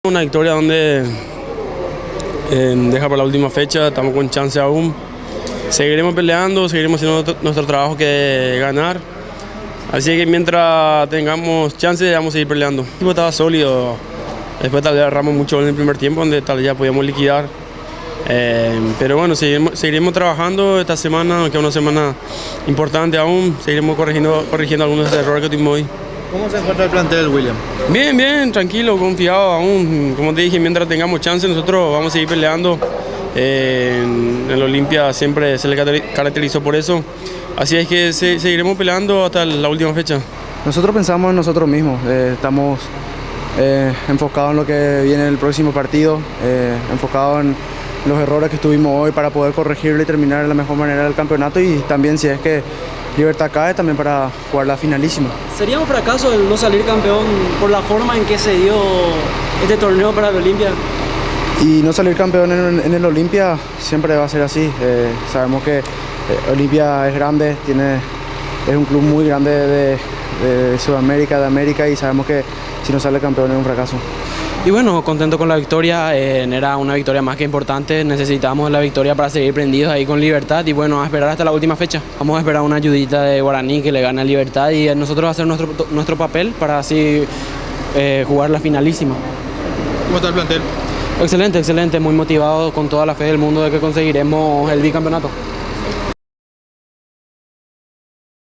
Una victoria donde deja para la última fecha, estamos con chance aún. Seguiremos peleando, seguiremos haciendo nuestro trabajo que es ganar. Así que mientras tengamos chance vamos a seguir peleando. El equipo estaba sólido, después tal vez agarramos mucho en el primer tiempo donde tal vez ya podíamos liquidar. Pero bueno, seguiremos trabajando esta semana, que es una semana importante aún. Seguiremos corrigiendo algunos errores que tuvimos hoy. ¿Cómo se encuentra el plantel, William? Bien, tranquilo, confiado aún. Como te dije, mientras tengamos chance, nosotros vamos a seguir peleando. En el Olimpia siempre se le caracterizó por eso. Así es que seguiremos peleando hasta la última fecha. Nosotros pensamos en nosotros mismos. Estamos enfocados en lo que viene el próximo partido, enfocados en los errores que tuvimos hoy para poder corregirlo y terminar de la mejor manera el campeonato, y también si es que Libertad cae, también para jugar la finalísima. ¿Sería un fracaso el no salir campeón por la forma en que se dio este torneo para el Olimpia? Y no salir campeón en el Olimpia siempre va a ser así. Sabemos que Olimpia es grande, es un club muy grande de Sudamérica, de América, y sabemos que si no sale campeón es un fracaso. Y bueno, contento con la victoria, era una victoria más que importante, necesitamos la victoria para seguir prendidos ahí con Libertad y bueno, a esperar hasta la última fecha. Vamos a esperar una ayudita de Guaraní que le gane a Libertad y nosotros hacer nuestro papel para así jugar la finalísima. ¿Cómo está el plantel? Excelente, muy motivado, con toda la fe del mundo de que conseguiremos el bicampeonato.